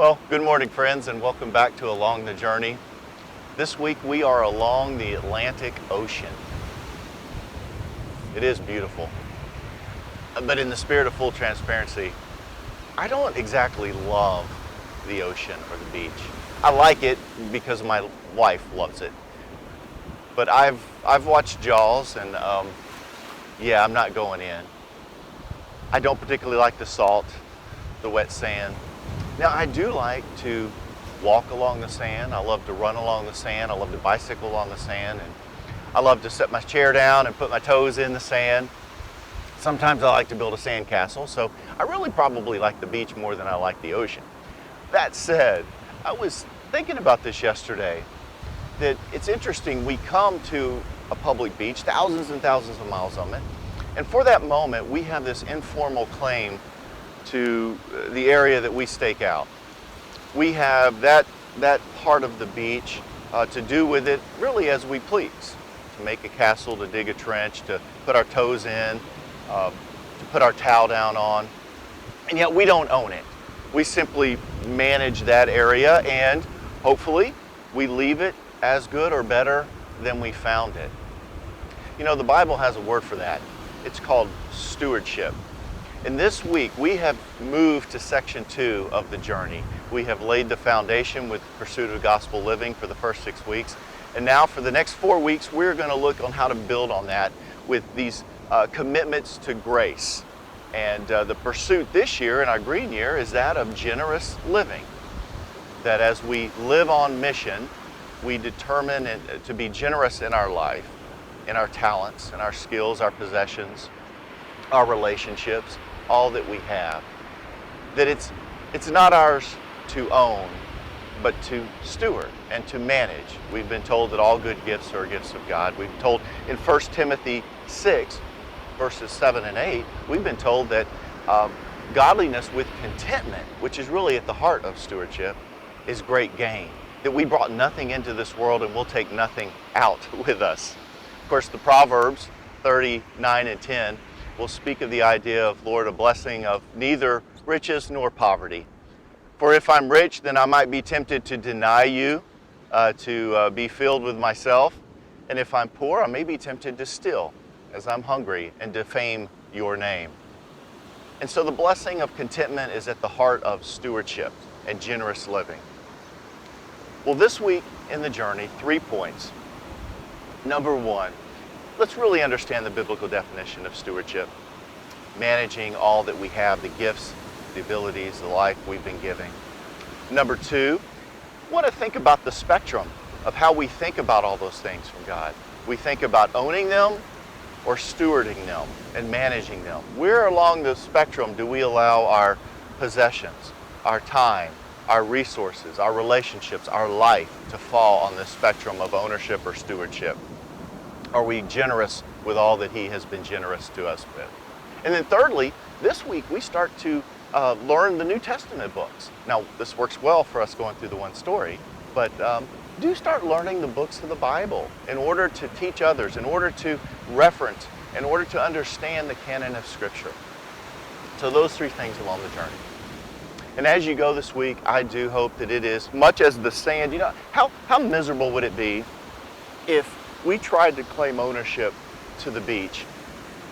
Well, good morning, friends, and welcome back to Along the Journey. This week we are along the Atlantic Ocean. It is beautiful. But in the spirit of full transparency, I don't exactly love the ocean or the beach. I like it because my wife loves it. But I've watched Jaws, and yeah, I'm not going in. I don't particularly like the salt, the wet sand. Now, I do like to walk along the sand. I love to run along the sand. I love to bicycle along the sand. And I love to set my chair down and put my toes in the sand. Sometimes I like to build a sand castle. So I really probably like the beach more than I like the ocean. That said, I was thinking about this yesterday, that it's interesting. We come to a public beach, thousands and thousands of miles on it. And for that moment, we have this informal claim to the area that we stake out. We have that part of the beach to do with it really as we please. To make a castle, to dig a trench, to put our toes in, to put our towel down on. And yet we don't own it. We simply manage that area, and hopefully we leave it as good or better than we found it. You know, the Bible has a word for that. It's called stewardship. And this week, we have moved to section 2 of the journey. We have laid the foundation with the pursuit of gospel living for the first 6 weeks. And now for the next 4 weeks, we're going to look on how to build on that with these commitments to grace. And the pursuit this year, in our green year, is that of generous living. That as we live on mission, we determine to be generous in our life, in our talents, in our skills, our possessions, our relationships, all that we have. That it's not ours to own, but to steward and to manage. We've been told that all good gifts are gifts of God. We've been told in 1 Timothy 6, verses 7 and 8, we've been told that godliness with contentment, which is really at the heart of stewardship, is great gain. That we brought nothing into this world and we'll take nothing out with us. Of course, the Proverbs 30:9 and 10 will speak of the idea of, Lord, a blessing of neither riches nor poverty. For if I'm rich, then I might be tempted to deny you, to be filled with myself. And if I'm poor, I may be tempted to steal as I'm hungry and defame your name. And so the blessing of contentment is at the heart of stewardship and generous living. Well, this week in the journey, 3 points. Number 1, let's really understand the biblical definition of stewardship. Managing all that we have, the gifts, the abilities, the life we've been giving. Number 2, I want to think about the spectrum of how we think about all those things from God. We think about owning them or stewarding them and managing them. Where along the spectrum do we allow our possessions, our time, our resources, our relationships, our life to fall on this spectrum of ownership or stewardship? Are we generous with all that He has been generous to us with? And then thirdly, this week we start to learn the New Testament books. Now, this works well for us going through the one story, but do start learning the books of the Bible in order to teach others, in order to reference, in order to understand the canon of Scripture. So those 3 things along the journey. And as you go this week, I do hope that it is, much as the sand, you know, how miserable would it be if we tried to claim ownership to the beach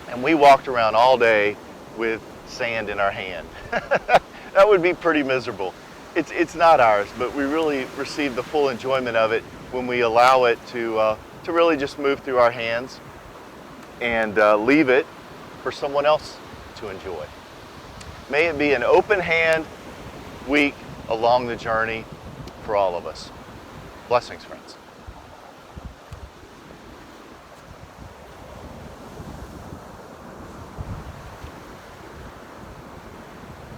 and we walked around all day with sand in our hand? That would be pretty miserable. It's not ours, but we really receive the full enjoyment of it when we allow it to really just move through our hands and leave it for someone else to enjoy. May it be an open hand week along the journey for all of us. Blessings, friends.